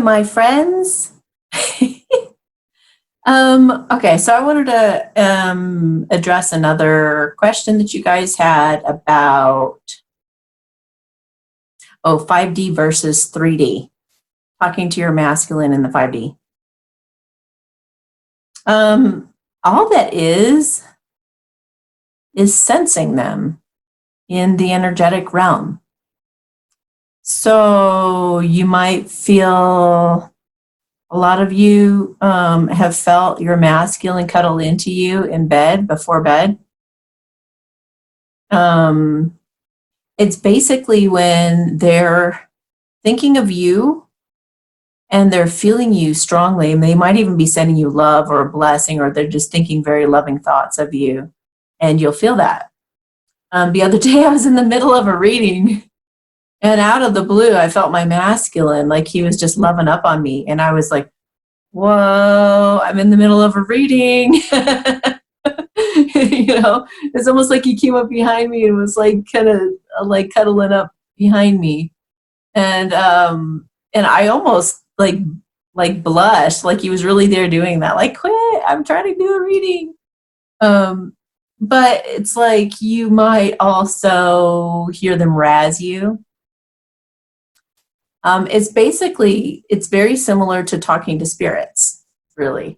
my friends. Okay, so I wanted to address another question that you guys had about 5D versus 3D, talking to your masculine in the 5D. All that is sensing them in the energetic realm. So you might feel, a lot of you have felt your masculine cuddle into you in bed, before bed. It's basically when they're thinking of you and they're feeling you strongly, and they might even be sending you love or a blessing, or they're just thinking very loving thoughts of you, and you'll feel that. The other day I was in the middle of a reading, and out of the blue, I felt my masculine, like he was just loving up on me. And I was like, whoa, I'm in the middle of a reading. You know, it's almost like he came up behind me and was like kind of like cuddling up behind me. And I almost like blushed, like he was really there doing that. Like, quit, I'm trying to do a reading. But it's like you might also hear them razz you. It's very similar to talking to spirits, really.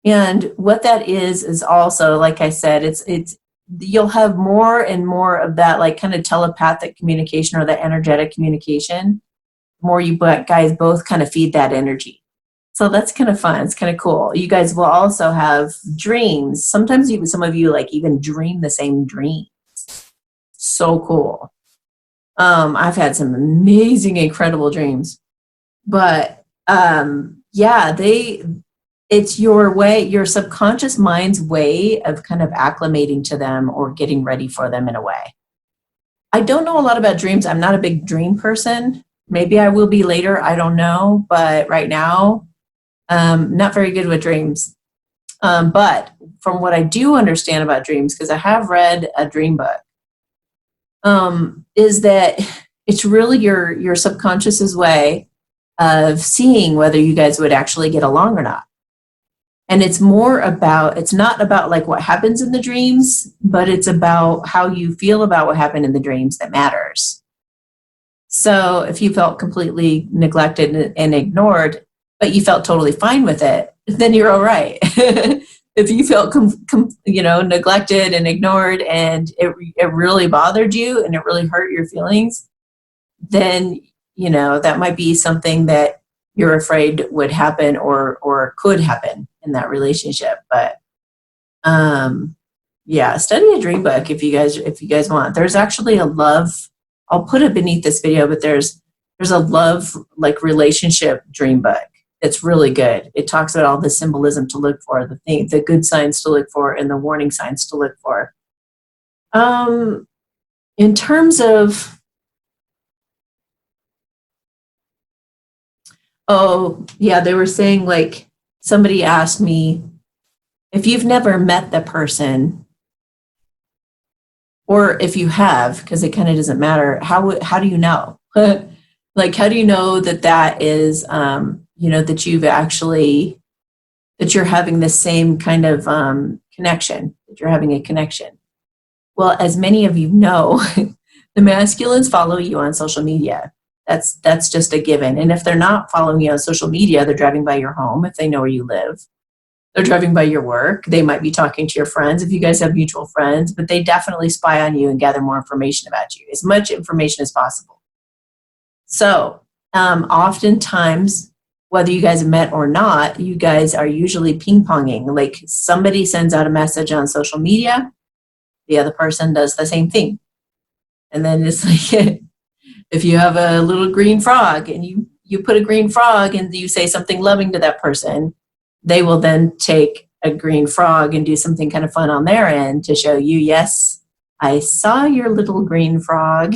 And what that is also, like I said, it's you'll have more and more of that, like kind of telepathic communication or that energetic communication. The more you guys both kind of feed that energy. So that's kind of fun. It's kind of cool. You guys will also have dreams. Sometimes some of you like even dream the same dreams. So cool. I've had some amazing, incredible dreams, but yeah, it's your subconscious mind's way of kind of acclimating to them or getting ready for them in a way. I don't know a lot about dreams. I'm not a big dream person. Maybe I will be later. I don't know. But right now, not very good with dreams. But from what I do understand about dreams, because I have read a dream book, is that it's really your subconscious's way of seeing whether you guys would actually get along or not. And it's not about like what happens in the dreams, but it's about how you feel about what happened in the dreams that matters. So if you felt completely neglected and ignored, but you felt totally fine with it, then you're all right. If you felt neglected and ignored, and it really bothered you and it really hurt your feelings, then that might be something that you're afraid would happen or could happen in that relationship. But yeah, study a dream book if you guys want. There's actually a love. I'll put it beneath this video, but there's a love like relationship dream book. It's really good. It talks about all the symbolism to look for, the good signs to look for, and the warning signs to look for. In terms of, they were saying, like, somebody asked me, if you've never met the person, or if you have, because it kind of doesn't matter, how do you know? Like, how do you know that is, that you're having the same kind of connection, that you're having a connection? Well, as many of you know, the masculines follow you on social media. That's just a given. And if they're not following you on social media, they're driving by your home if they know where you live. They're driving by your work. They might be talking to your friends if you guys have mutual friends, but they definitely spy on you and gather more information about you, as much information as possible. So oftentimes, whether you guys have met or not, you guys are usually ping-ponging. Like, somebody sends out a message on social media, the other person does the same thing. And then it's like, if you have a little green frog and you put a green frog and you say something loving to that person, they will then take a green frog and do something kind of fun on their end to show you, yes, I saw your little green frog.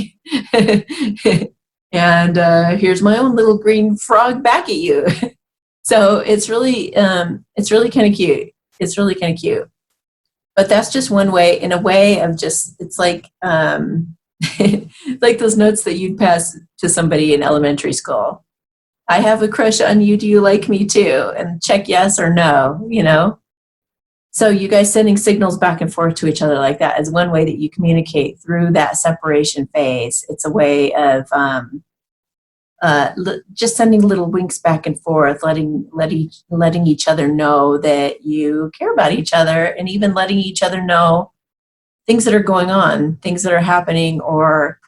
And here's my own little green frog back at you. So it's really kind of cute. It's really kind of cute. But that's just one way, in a way of just, it's like, like those notes that you'd pass to somebody in elementary school. I have a crush on you. Do you like me too? And check yes or no, you know? So you guys sending signals back and forth to each other like that is one way that you communicate through that separation phase. It's a way of just sending little winks back and forth, letting each other know that you care about each other, and even letting each other know things that are going on, things that are happening, or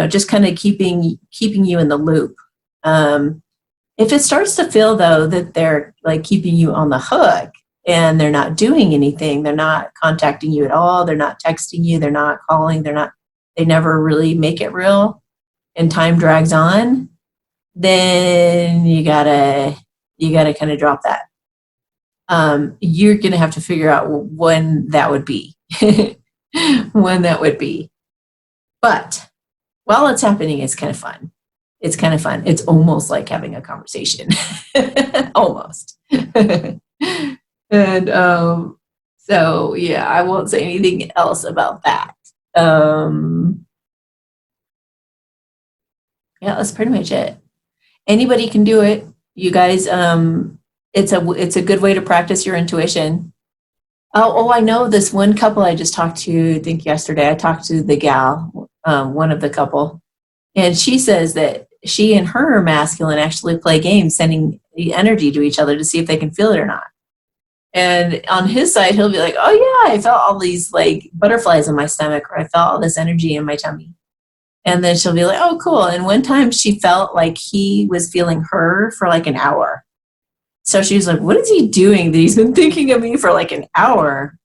just kind of keeping you in the loop. If it starts to feel though that they're like keeping you on the hook and they're not doing anything, they're not contacting you at all, they're not texting you, they're not calling, they never really make it real, and time drags on, then you gotta kind of drop that. You're gonna have to figure out when that would be. When that would be. But while it's happening, it's kind of fun. It's kind of fun. It's almost like having a conversation. Almost. And so yeah, I won't say anything else about that. Yeah, that's pretty much it. Anybody can do it. You guys, it's a good way to practice your intuition. Oh, I know this one couple I just talked to, I think yesterday. I talked to the gal, one of the couple, and she says that she and her masculine actually play games, sending the energy to each other to see if they can feel it or not. And on his side, he'll be like, "Oh yeah, I felt all these like butterflies in my stomach, or I felt all this energy in my tummy." And then she'll be like, "Oh, cool." And one time she felt like he was feeling her for like an hour. So she was like, "What is he doing that he's been thinking of me for like an hour?"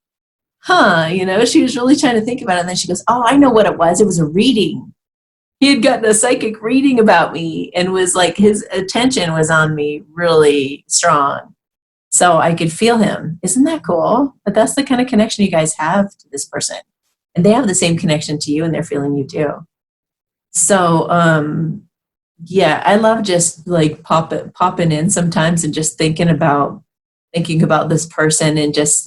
Huh, she was really trying to think about it. And then she goes, "Oh, I know what it was. It was a reading. He had gotten a psychic reading about me and was like, his attention was on me really strong. So I could feel him." Isn't that cool? But that's the kind of connection you guys have to this person. And they have the same connection to you, and they're feeling you too. So, yeah, I love just like popping in sometimes and just thinking about this person, and just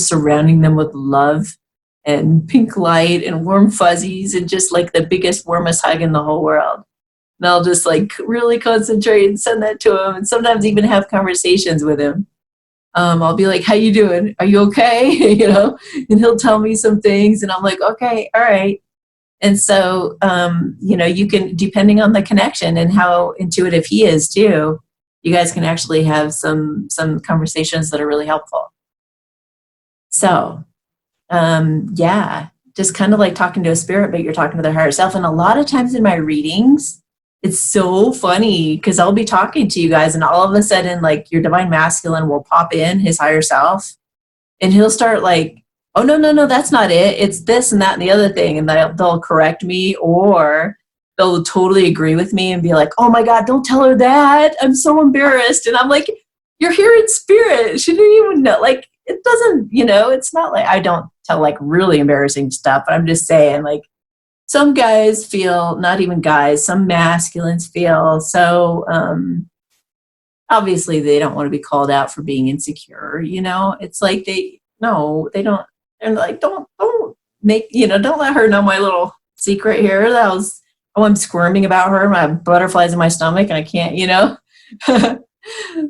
surrounding them with love and pink light and warm fuzzies and just like the biggest, warmest hug in the whole world. And I'll just like really concentrate and send that to him, and sometimes even have conversations with him. I'll be like, "How you doing? Are you okay?" And he'll tell me some things, and I'm like, "Okay, all right." And so, you can, depending on the connection and how intuitive he is too, you guys can actually have some conversations that are really helpful. So, yeah, just kind of like talking to a spirit, but you're talking to their higher self. And a lot of times in my readings, it's so funny because I'll be talking to you guys, and all of a sudden, like, your divine masculine will pop in, his higher self, and he'll start like, "Oh, no, that's not it. It's this and that and the other thing." And they'll correct me, or they'll totally agree with me and be like, "Oh my God, don't tell her that. I'm so embarrassed." And I'm like, "You're here in spirit. She didn't even know." Like, it doesn't, it's not like I don't tell like really embarrassing stuff, but I'm just saying, like, some guys feel, not even guys, some masculines feel so, obviously they don't want to be called out for being insecure. It's like no, they don't. They're like, don't make, don't let her know my little secret here. I'm squirming about her, my butterflies in my stomach, and I can't,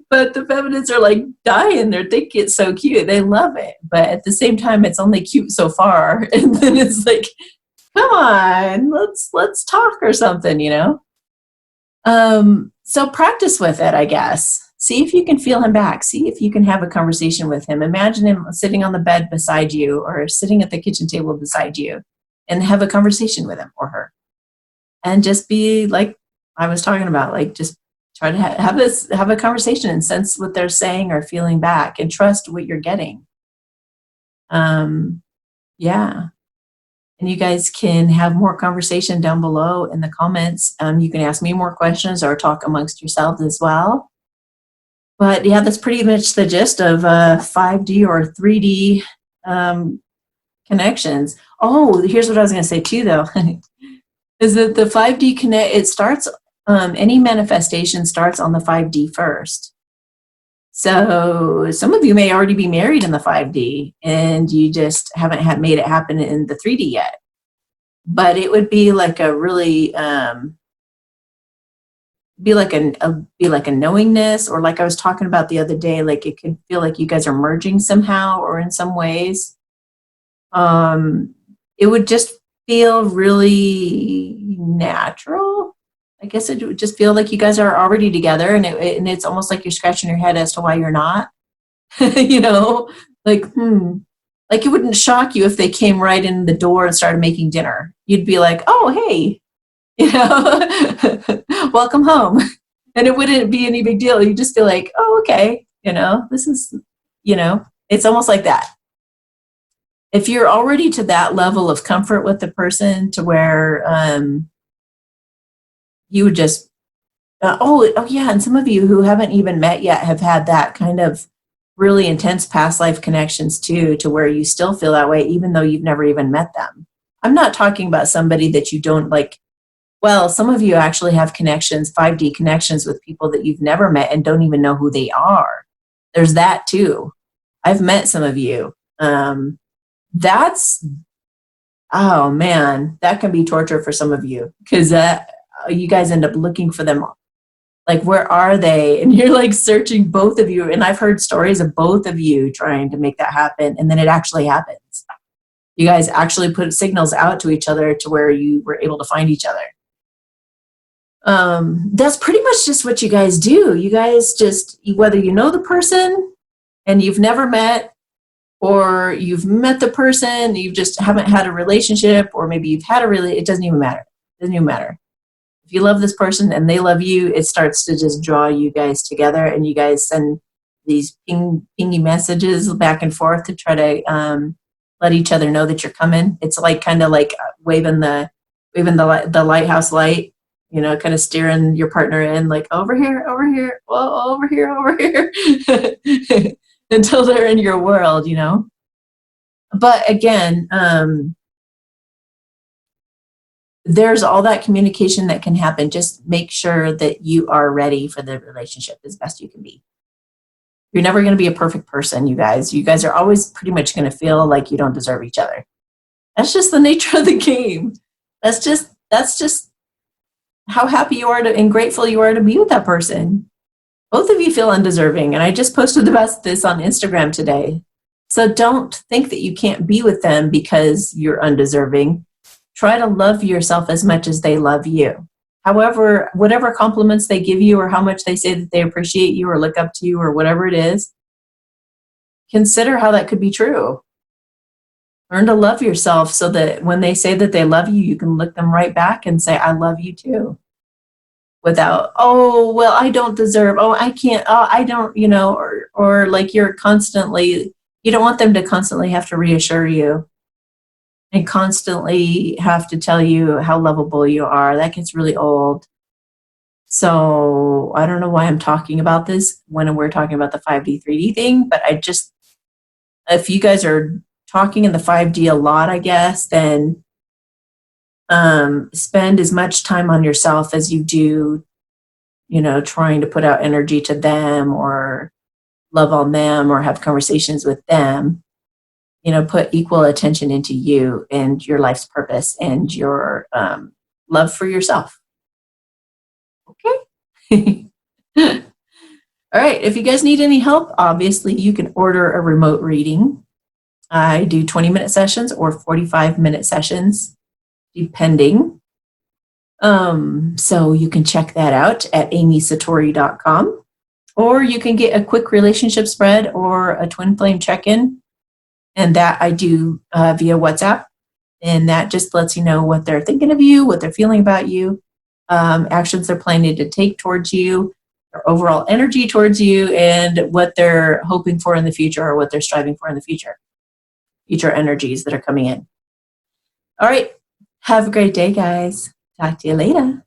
But the feminists are like dying. They think it's so cute. They love it. But at the same time, it's only cute so far. And then it's like, come on, let's talk or something, So practice with it, I guess. See if you can feel him back. See if you can have a conversation with him. Imagine him sitting on the bed beside you, or sitting at the kitchen table beside you, and have a conversation with him or her. And just be like I was talking about, like, just try to have a conversation and sense what they're saying or feeling back, and trust what you're getting. Yeah. And you guys can have more conversation down below in the comments. You can ask me more questions or talk amongst yourselves as well. But yeah, that's pretty much the gist of 5D or 3D connections. Oh, here's what I was going to say too, though, is that the 5D connect, it starts, any manifestation starts on the 5D first. So some of you may already be married in the 5D, and you just haven't made it happen in the 3D yet. But it would be like a really, be like a knowingness, or like I was talking about the other day, like it could feel like you guys are merging somehow or in some ways. It would just feel really natural. I guess it would just feel like you guys are already together, and it's almost like you're scratching your head as to why you're not. You know, like like it wouldn't shock you if they came right in the door and started making dinner. You'd be like, oh hey, you know, welcome home, and it wouldn't be any big deal. You'd just be like, oh okay, you know, this is, you know, it's almost like that. If you're already to that level of comfort with the person to where you would just oh yeah, and some of you who haven't even met yet have had that kind of really intense past life connections too, to where you still feel that way even though you've never even met them. I'm not talking about somebody that you don't like. Well, some of you actually have connections, 5D connections with people that you've never met and don't even know who they are. There's that too. I've met some of you. That's, oh man, that can be torture for some of you, because you guys end up looking for them. Like, where are they? And you're like searching, both of you. And I've heard stories of both of you trying to make that happen, and then it actually happens. You guys actually put signals out to each other to where you were able to find each other. That's pretty much just what you guys do. You guys just, whether you know the person and you've never met, or you've met the person, you just haven't had a relationship, or maybe you've had a it doesn't even matter. It doesn't even matter. If you love this person and they love you, it starts to just draw you guys together, and you guys send these pingy messages back and forth to try to let each other know that you're coming. It's like kind of like waving the lighthouse light, you know, kind of steering your partner in, like over here, whoa, over here, until they're in your world, you know. But again, there's all that communication that can happen. Just make sure that you are ready for the relationship as best you can be. You're never going to be a perfect person, you guys. You guys are always pretty much going to feel like you don't deserve each other. That's just the nature of the game. That's just how happy you are and grateful you are to be with that person. Both of you feel undeserving, and I just posted about this on Instagram today. So don't think that you can't be with them because you're undeserving. Try to love yourself as much as they love you. However, whatever compliments they give you, or how much they say that they appreciate you or look up to you, or whatever it is, consider how that could be true. Learn to love yourself so that when they say that they love you, you can look them right back and say, I love you too. Without, oh, well, I don't deserve, oh, I can't, oh, I don't, you know, or like you're constantly, you don't want them to constantly have to reassure you and constantly have to tell you how lovable you are. That gets really old. So I don't know why I'm talking about this when we're talking about the 5D, 3D thing, but I just, if you guys are talking in the 5D a lot, I guess, then spend as much time on yourself as you do, you know, trying to put out energy to them or love on them or have conversations with them. You know, put equal attention into you and your life's purpose and your love for yourself. Okay. All right. If you guys need any help, obviously you can order a remote reading. I do 20-minute sessions or 45-minute sessions, depending. So you can check that out at amysatori.com, or you can get a quick relationship spread or a twin flame check-in. And that I do via WhatsApp. And that just lets you know what they're thinking of you, what they're feeling about you, actions they're planning to take towards you, their overall energy towards you, and what they're hoping for in the future, or what they're striving for in the future energies that are coming in. All right. Have a great day, guys. Talk to you later.